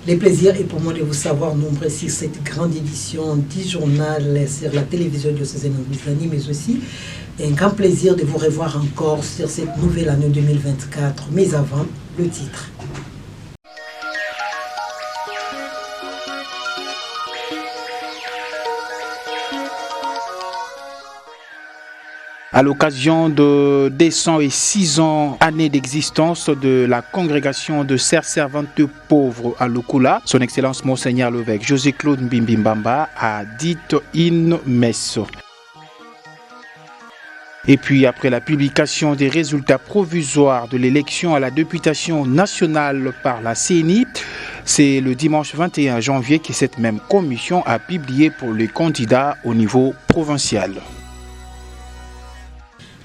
Le plaisir est pour moi de vous savoir nombreux sur cette grande édition du journal sur la télévision diocésaine de Bisani, mais aussi un grand plaisir de vous revoir encore sur cette nouvelle année 2024. Mais avant, le titre. À l'occasion de 206 ans, année d'existence de la congrégation de sœurs servantes pauvres à Lukula, son Excellence Monseigneur l'évêque José-Claude Mbimbimbamba a dit une messe. Et puis après la publication des résultats provisoires de l'élection à la députation nationale par la CENI, c'est le dimanche 21 janvier que cette même commission a publié pour les candidats au niveau provincial.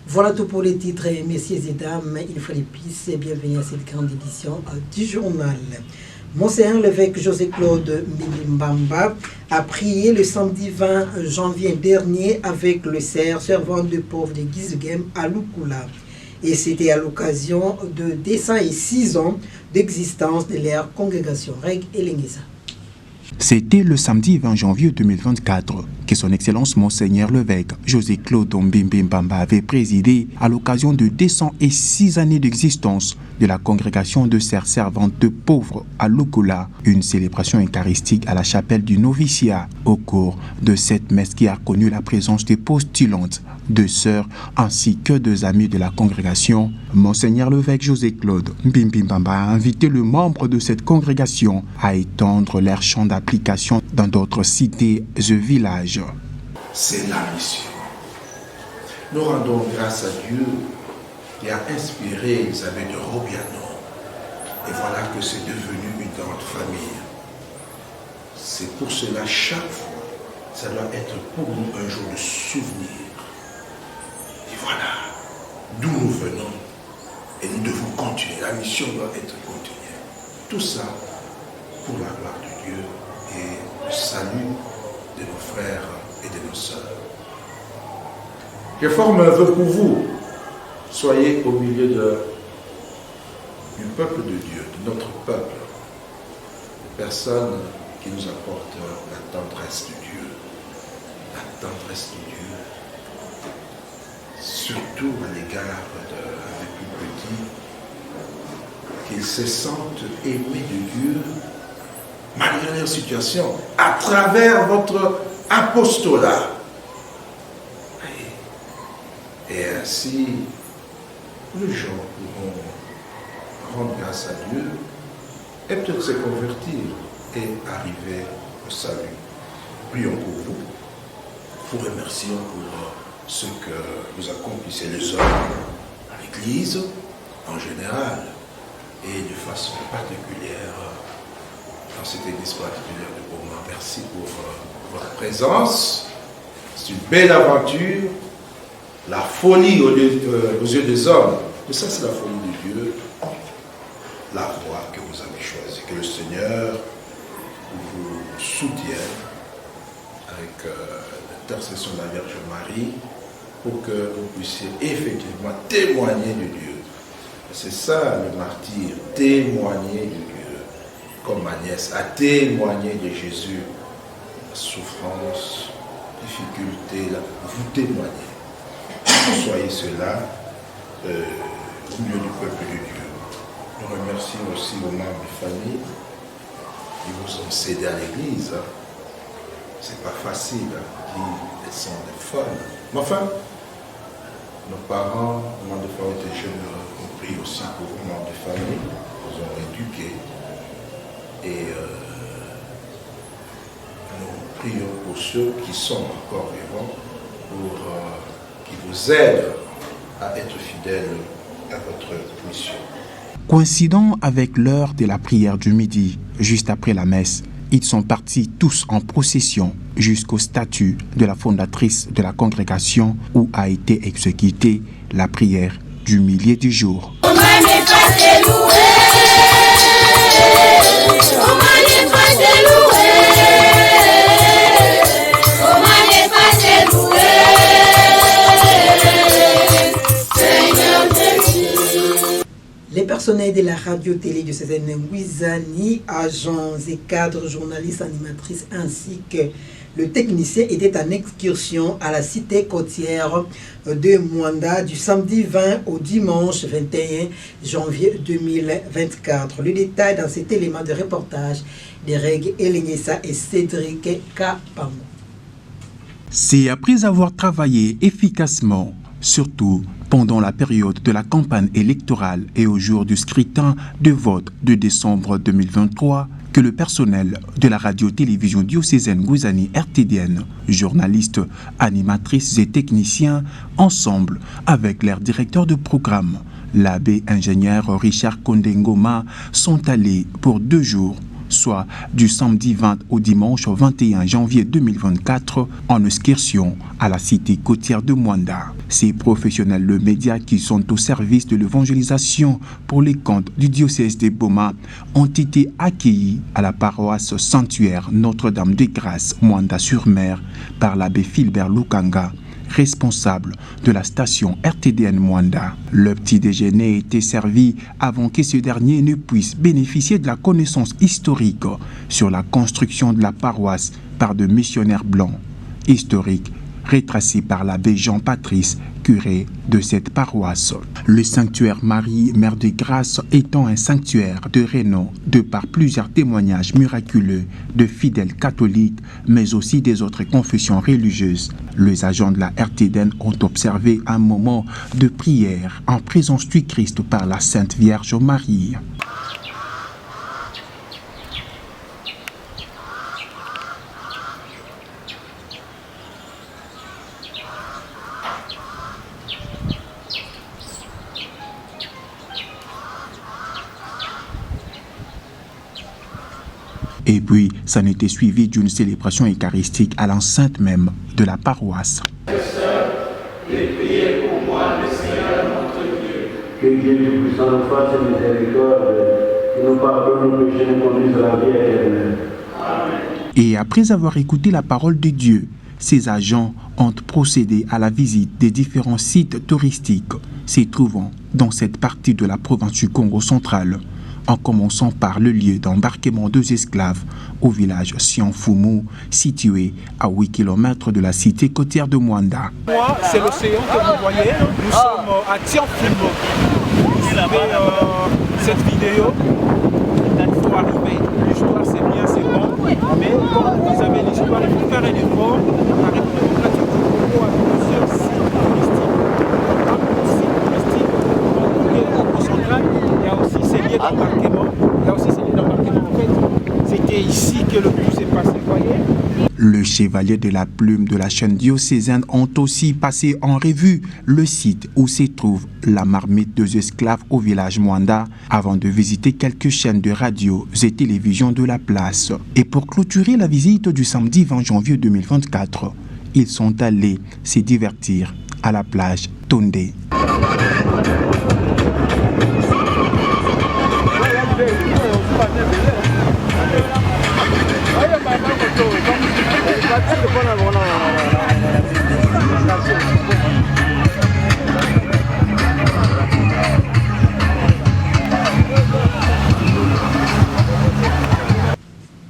Voilà tout pour les titres, messieurs et dames. Il faut les pistes et bienvenue à cette grande édition du journal. Monseigneur l'évêque José-Claude Mbimbimbamba a prié le samedi 20 janvier dernier avec le servant de pauvres de Gizegem à Lukula. Et c'était à l'occasion de 206 ans d'existence de leur congrégation Reg et Lenguesa. C'était le samedi 20 janvier 2024 que son Excellence Monseigneur l'évêque José-Claude Mbimbimbamba avait présidé à l'occasion de 206 années d'existence de la congrégation de sœurs servantes de pauvres à Lukula, une célébration eucharistique à la chapelle du noviciat. Au cours de cette messe qui a connu la présence des postulantes, de sœurs ainsi que deux amis de la congrégation, Monseigneur l'évêque José-Claude Mbimbimbamba a invité le membre de cette congrégation à étendre leur champ d'application dans d'autres cités et villages. C'est la mission. Nous rendons grâce à Dieu qui a inspiré Elisabeth de Robiano. Et voilà que c'est devenu une grande famille. C'est pour cela, chaque fois, ça doit être pour nous un jour de souvenir. Et voilà, d'où nous venons. Et nous devons continuer. La mission doit être continuée. Tout ça pour la gloire de Dieu et le salut de nos frères et de nos sœurs. Je forme un vœu pour vous. Soyez au milieu du peuple de Dieu, de notre peuple, des personnes qui nous apportent la tendresse de Dieu. La tendresse de Dieu, surtout à l'égard des plus petits, qu'ils se sentent aimés de Dieu malgré leur situation, à travers votre apostolat. Et ainsi, les gens pourront rendre grâce à Dieu et peut-être se convertir et arriver au salut. Prions pour vous. Vous remercions pour ce que vous accomplissez les hommes à l'Église en général et de façon particulière dans cette Église particulière de Beaumont. Merci pour votre présence. C'est une belle aventure. La folie aux yeux des hommes, mais ça c'est la folie de Dieu, la voie que vous avez choisie. Que le Seigneur vous soutienne avec l'intercession de la Vierge Marie pour que vous puissiez effectivement témoigner de Dieu. C'est ça le martyr, témoigner de Dieu, comme Agnès a témoigné de Jésus, la souffrance, difficulté, vous témoignez. Soyez cela au milieu du peuple de Dieu. Nous remercions aussi vos membres de famille qui vous ont cédé à l'Église. C'est pas facile, elles sont des femmes. Mais enfin, nos parents, nos membres de famille étaient généreux. On prie aussi pour vos membres de famille, ils ont éduqué. Et nous prions pour ceux qui sont encore vivants, pour qui vous aident à être fidèles à votre mission. Coïncidant avec l'heure de la prière du midi, juste après la messe, ils sont partis tous en procession jusqu'au statut de la fondatrice de la congrégation où a été exécutée la prière du milieu du jour. Les personnel de la radio-télé de Ngouizani, agents et cadres, journalistes, animatrices, ainsi que le technicien étaient en excursion à la cité côtière de Mwanda du samedi 20 au dimanche 21 janvier 2024. Le détail dans cet élément de reportage d'Ereg Elenyesa et Cédric Kapango. C'est après avoir travaillé efficacement, surtout pendant la période de la campagne électorale et au jour du scrutin de vote de décembre 2023, que le personnel de la radio-télévision diocésaine Ngouizani RTDN, journalistes, animatrices et techniciens, ensemble avec leur directeur de programme, l'abbé ingénieur Richard Kondengoma, sont allés pour 2 jours, soit du samedi 20 au dimanche 21 janvier 2024, en excursion à la cité côtière de Mwanda. Ces professionnels de médias qui sont au service de l'évangélisation pour les comptes du diocèse de Boma ont été accueillis à la paroisse sanctuaire Notre-Dame de Grâce, Mwanda-sur-Mer, par l'abbé Philbert Lukanga, responsable de la station RTDN Mwanda. Le petit déjeuner était servi avant que ce dernier ne puisse bénéficier de la connaissance historique sur la construction de la paroisse par de missionnaires blancs. Historique retracé par l'abbé Jean-Patrice, curé de cette paroisse. Le sanctuaire Marie, Mère de Grâce, étant un sanctuaire de renom de par plusieurs témoignages miraculeux de fidèles catholiques, mais aussi des autres confessions religieuses. Les agents de la RTDN ont observé un moment de prière en présence du Christ par la Sainte Vierge Marie. Et puis, ça n'était suivi d'une célébration eucharistique à l'enceinte même de la paroisse. Priez pour moi, le Seigneur notre Dieu. Que Dieu Tout-Puissant nous fasse miséricorde, et nous pardonne nos péchés, nous conduise à la vie éternelle. Amen. Et après avoir écouté la parole de Dieu, ces agents ont procédé à la visite des différents sites touristiques se trouvant dans cette partie de la province du Congo central, en commençant par le lieu d'embarquement des esclaves au village Sianfumu, situé à 8 km de la cité côtière de Mwanda. Moi, c'est l'océan que vous voyez. Nous sommes à Sianfumu. Vous suivez cette vidéo. Il faut arriver. L'histoire, c'est bien, c'est bon. Mais quand vous avez l'histoire, il faut faire un effort. La République démocratique du Congo a plusieurs sites touristiques. Au central, il y a aussi ces lieux d'embarquement. En fait, c'était ici que le plus s'est passé, voyez. Le chevalier de la plume de la chaîne diocésaine ont aussi passé en revue le site où se trouve la marmite des esclaves au village Mwanda avant de visiter quelques chaînes de radio et télévision de la place. Et pour clôturer la visite du samedi 20 janvier 2024, ils sont allés se divertir à la plage Tondé.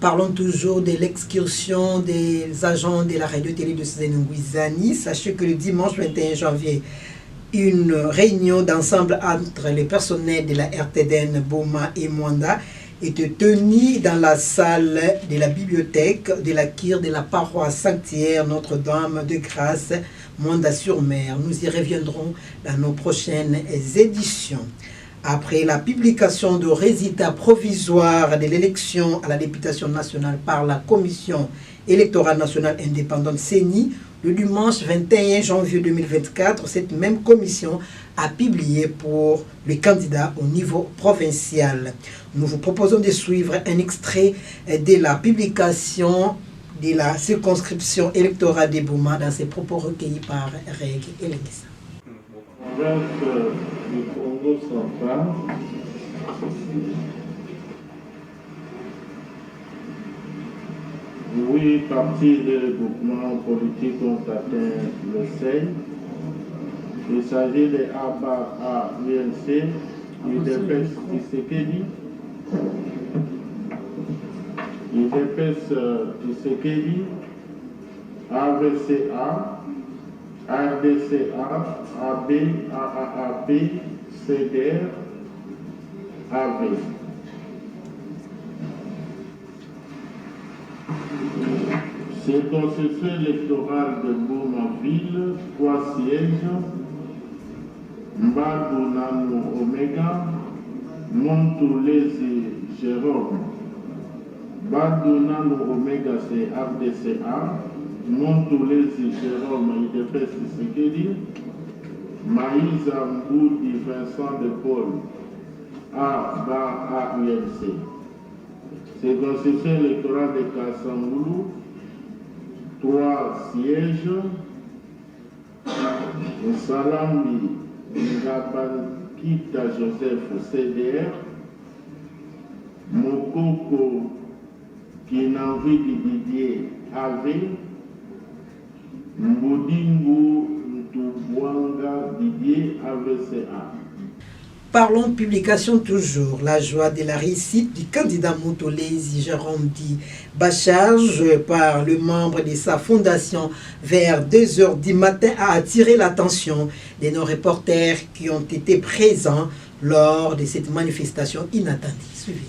Parlons toujours de l'excursion des agents de la radio-télé de Ngouizani. Sachez que le dimanche 21 janvier, une réunion d'ensemble entre les personnels de la RTDN Boma et Mwanda était tenue dans la salle de la bibliothèque de la Kyr de la paroisse sanctuaire Notre-Dame de Grâce, Mwanda-sur-Mer. Nous y reviendrons dans nos prochaines éditions. Après la publication de résultats provisoires de l'élection à la députation nationale par la Commission électorale nationale indépendante CENI, le dimanche 21 janvier 2024, cette même commission a publié pour les candidats au niveau provincial. Nous vous proposons de suivre un extrait de la publication de la circonscription électorale de Boma dans ses propos recueillis par Ereg Elenyesa. Du Congo central, oui, partis de groupements politiques ont atteint le seuil. Il s'agit des ABA, l'UNC, UDPS Tshisekedi, UDPS Tshisekedi, AVCA, RDCA, AB, AAAP, CDR, AV. Circonscription électorale de Bouma-Ville, 3 sièges. Mbadou Nanou Omega, Montolesi Jérôme. Mbadou Nanou Omega, c'est RDCA. Montolesi Jérôme, UDPS Tshisekedi. Maïsa Mboudi Vincent de Paul, AUMC. Circonscription électorale de Kassamboulou, 3 sièges. Salambi Ngabankita Joseph, CDR. Mokoko Kinanvidi Didier, AV. Mbodingu Ntubwanga Didier, AVCA. Parlons publication toujours. La joie de la réussite du candidat Montolesi Jérôme dit Bacharge par le membre de sa fondation vers 2h du matin a attiré l'attention de nos reporters qui ont été présents lors de cette manifestation inattendue. Suivez.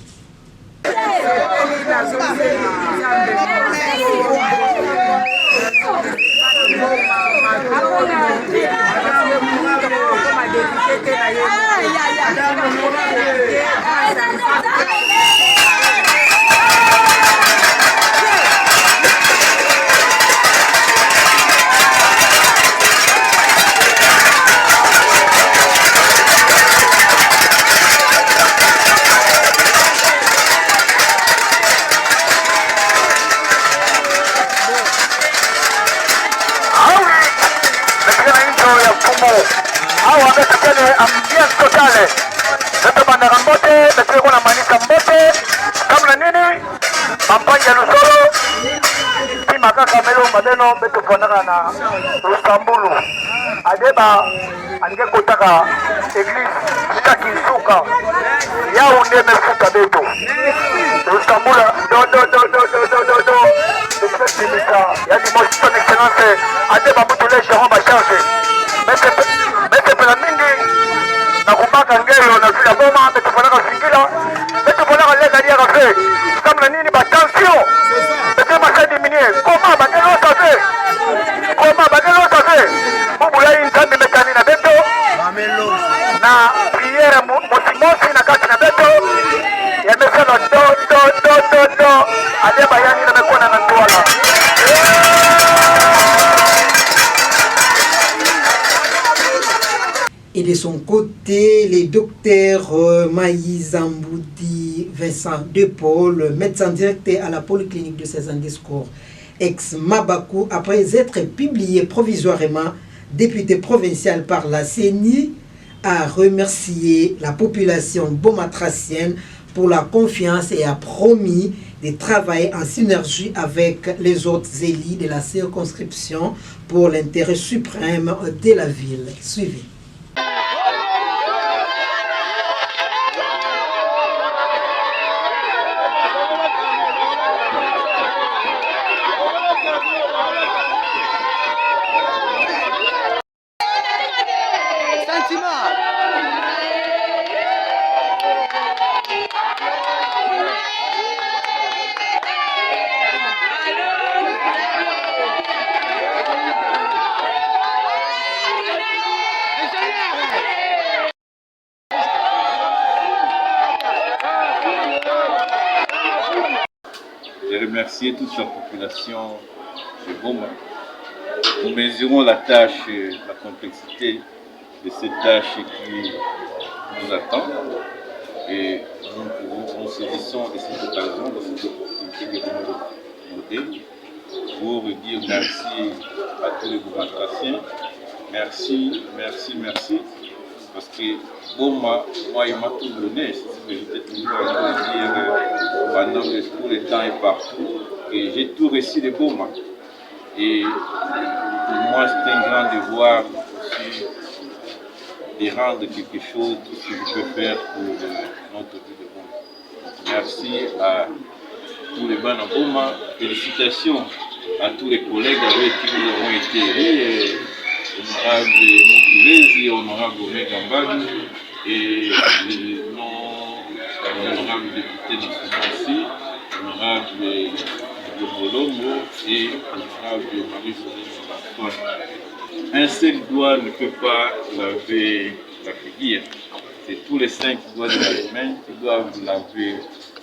Awa amekele ambiance totale. Sasa bandara mbote, basi kuna manisha mbote. Kama nini? Mampanya Lusoro. Kima kaka melo madeno beto fonaka na Rustambulu. Adeba ange kotaka église Saki Suka. Ya unde mefuta beto. Rustambula do. Yani moi son excellence Adeba Mutule Jérôme Bacharge. Mete pela mingi na kumaka ngelo na vila boma betu fonaka singila betu fonaka lega dia kafe kama nini ba tension betu masa diminuer comment bagelo tafe bubula intambe metani na beto na prière mosimosi na kati na beto ya mesano do adeba yani na mekona na twala. Et de son côté, les docteurs Maïsa Mboudi Vincent de Paul, médecin directeur à la polyclinique de Cézanne-Descours, ex-Mabakou, après être publié provisoirement, député provincial par la CENI, a remercié la population beaumatracienne pour la confiance et a promis de travailler en synergie avec les autres élus de la circonscription pour l'intérêt suprême de la ville. Suivez. J'ai remercié toute la population de Boma. Nous mesurons la tâche, la complexité de cette tâche qui nous attend et nous saisissons de cette occasion, de cette opportunité de nous montrer pour dire merci à tous les Boumatraciens. Merci. Parce que Boma, moi, il m'a tout donné. J'étais toujours à dire pendant tout le temps et partout. Et j'ai tout réussi de Boma. Et pour moi, c'est un grand devoir aussi de rendre quelque chose, tout ce que je peux faire pour notre vie de Boma. Merci à tous les Bana Boma. Félicitations à tous les collègues avec qui nous avons été élus, honorable Mokulezi, honorable Omegambagi et honorable député national aussi, honorable Bolongo et honorable Marie-Josée. Un seul doigt ne peut pas laver la figure. C'est tous les 5 doigts de la main qui doivent laver.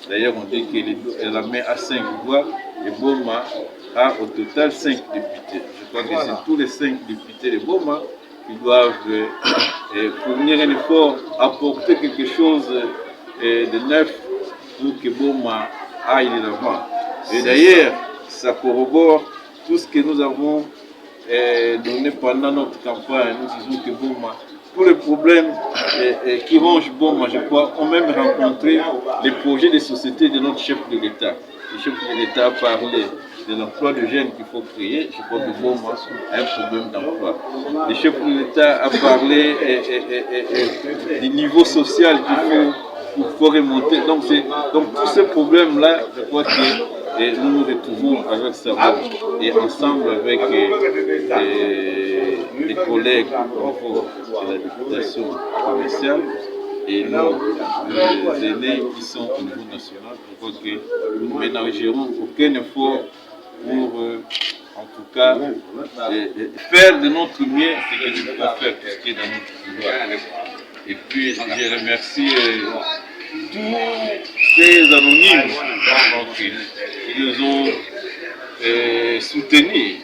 D'ailleurs, on dit que la main a 5 doigts et Boma a au total 5 députés. Je crois que c'est tous les 5 députés de Boma qui doivent fournir un effort, apporter quelque chose de neuf pour que Boma aille de l'avant. Et d'ailleurs, ça corrobore tout ce que nous avons donné pendant notre campagne. Nous disons que Boma, tous les problèmes qui rongent Boma, je crois, ont même rencontré les projets de société de notre chef de l'État. Le chef de l'État a parlé de l'emploi de jeunes qu'il faut créer. Je crois que Boma a un problème d'emploi. Le chef de l'État a parlé du niveau social qu'il faut remonter. Donc tous ces problèmes-là, je crois que nous nous retrouvons avec ça et ensemble avec les collègues au niveau de la députation provinciale et nos aînés qui sont au niveau national. Je crois que nous ne ménagerons aucun effort pour, en tout cas, faire de notre mieux ce que nous pouvons faire, tout ce qui est dans notre pouvoir. Et puis, je remercie tous ces anonymes qui nous ont soutenus.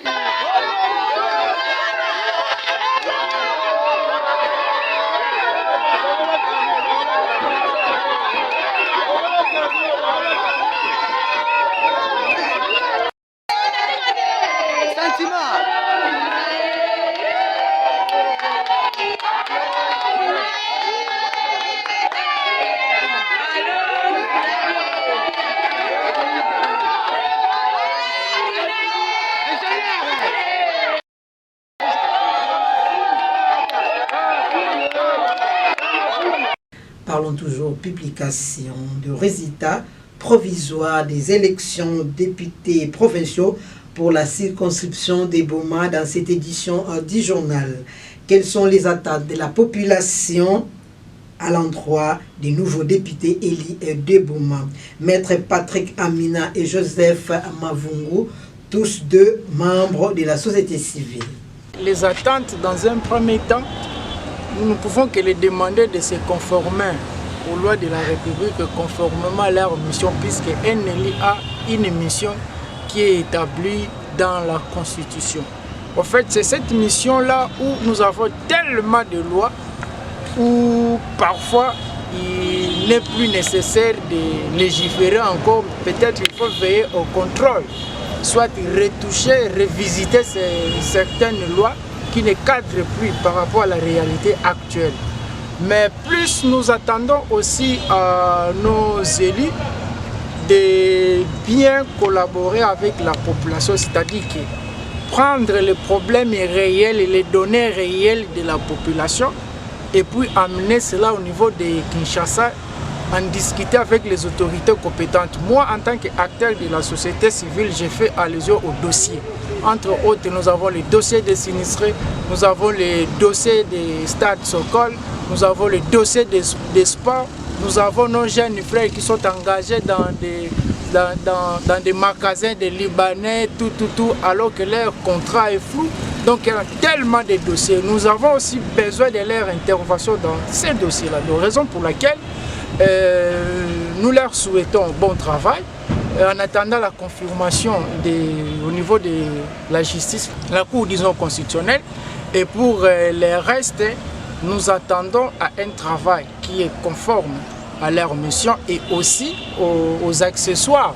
Parlons toujours publication de résultats provisoires des élections députés provinciaux pour la circonscription des Boma dans cette édition du journal. Quelles sont les attentes de la population à l'endroit des nouveaux députés élus de Boma? Maître Patrick Amina et Joseph Mavungu, tous deux membres de la société civile. Les attentes, dans un premier temps, nous ne pouvons que les demander de se conformer aux lois de la République conformément à leur mission, puisque un élu a une mission qui est établie dans la Constitution. En fait, c'est cette mission-là où nous avons tellement de lois où parfois il n'est plus nécessaire de légiférer encore. Peut-être il faut veiller au contrôle, soit retoucher, revisiter certaines lois qui ne cadrent plus par rapport à la réalité actuelle. Mais plus nous attendons aussi à nos élus de bien collaborer avec la population, c'est-à-dire que prendre les problèmes réels et les données réelles de la population et puis amener cela au niveau de Kinshasa, en discuter avec les autorités compétentes. Moi, en tant qu'acteur de la société civile, j'ai fait allusion au dossier. Entre autres, nous avons les dossiers des sinistrés, nous avons les dossiers des stades Sokol, nous avons les dossiers des sports, nous avons nos jeunes frères qui sont engagés dans des magasins des Libanais, tout, alors que leur contrat est flou. Donc il y a tellement de dossiers. Nous avons aussi besoin de leur intervention dans ces dossiers-là. Donc, raison pour laquelle nous leur souhaitons bon travail en attendant la confirmation au niveau de la justice, la Cour, disons, constitutionnelle. Et pour les restes, nous attendons à un travail qui est conforme à leur mission et aussi aux accessoires.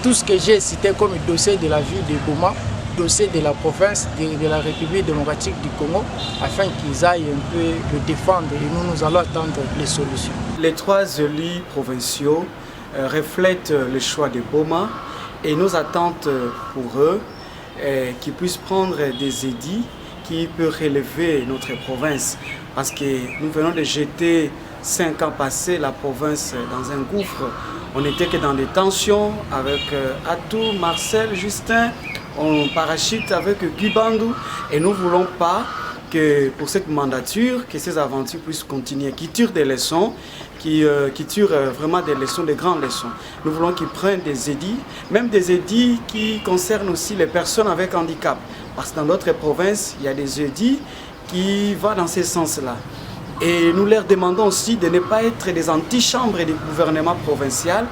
Tout ce que j'ai cité comme dossier de la ville de Boma, dossier de la province de la République démocratique du Congo, afin qu'ils aillent un peu le défendre et nous allons attendre les solutions. Les 3 élus provinciaux reflètent le choix de Boma et nous attendons pour eux qu'ils puissent prendre des édits qui peuvent relever notre province. parce que nous venons de jeter 5 ans passés la province dans un gouffre. On n'était que dans des tensions avec Atou, Marcel, Justin, on parachute avec Guy Bandou et nous ne voulons pas que pour cette mandature, que ces aventures puissent continuer, qui tirent des leçons, qui tirent vraiment des leçons, des grandes leçons. Nous voulons qu'ils prennent des édits, même des édits qui concernent aussi les personnes avec handicap. Parce que dans d'autres provinces, il y a des édits qui vont dans ce sens-là. Et nous leur demandons aussi de ne pas être des antichambres du gouvernement provincial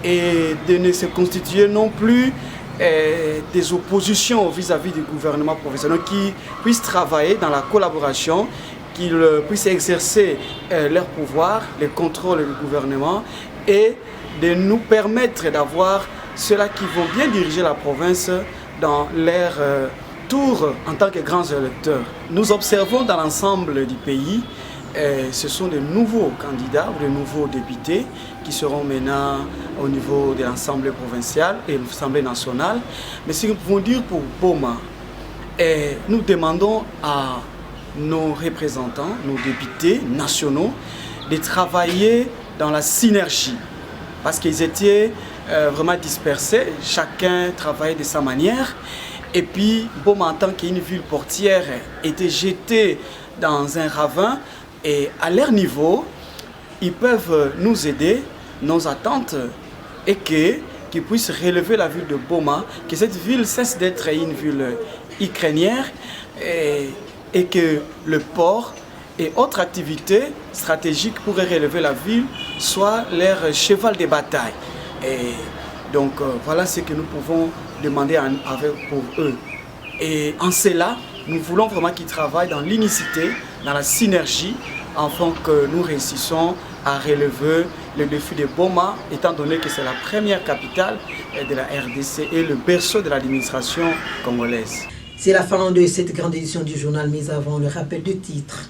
et de ne se constituer non plus des oppositions vis-à-vis du gouvernement provincial, donc qui puissent travailler dans la collaboration, qu'ils puissent exercer leur pouvoir, le contrôle du gouvernement et de nous permettre d'avoir ceux-là qui vont bien diriger la province dans leur tour en tant que grands électeurs. Nous observons dans l'ensemble du pays, ce sont de nouveaux candidats ou de nouveaux députés qui seront maintenant au niveau de l'Assemblée provinciale et de l'Assemblée nationale. Mais ce que nous pouvons dire pour Boma, nous demandons à nos représentants, nos députés nationaux, de travailler dans la synergie. Parce qu'ils étaient vraiment dispersés, chacun travaillait de sa manière. Et puis Boma, en tant qu'une ville portière, était jetée dans un ravin. Et à leur niveau, ils peuvent nous aider, nos attentes, et qu'ils puissent relever la ville de Boma, que cette ville cesse d'être une ville ukrainienne et que le port et autres activités stratégiques pourraient relever la ville soit leur cheval de bataille. Et donc voilà ce que nous pouvons demander pour eux. Et en cela, nous voulons vraiment qu'ils travaillent dans l'unicité, dans la synergie, afin que nous réussissons à relever le défi de Boma, étant donné que c'est la première capitale de la RDC et le berceau de l'administration congolaise. C'est la fin de cette grande édition du journal, mais avant le rappel du titre.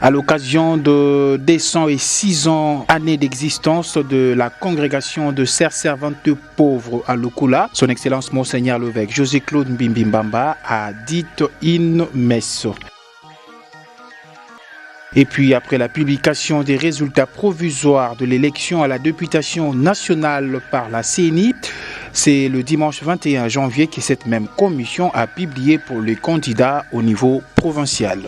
À l'occasion de 206 années d'existence de la congrégation de sœurs servantes pauvres à Lukula, son Excellence Monseigneur l'évêque José-Claude Mbimbi Mbamba a dit une messe. Et puis après la publication des résultats provisoires de l'élection à la députation nationale par la CENI, c'est le dimanche 21 janvier que cette même commission a publié pour les candidats au niveau provincial.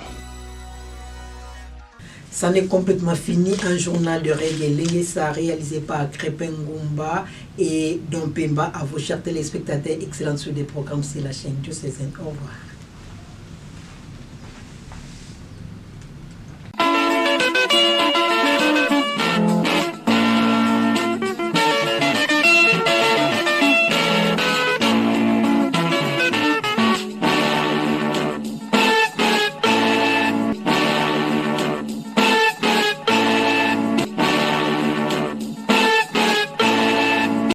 Ça n'est complètement fini. Un journal de reggae ça réalisé par Crépin Ngumba et Don Pemba. À vos chers téléspectateurs, excellente suite des programmes sur la chaîne diocésaine. Au revoir.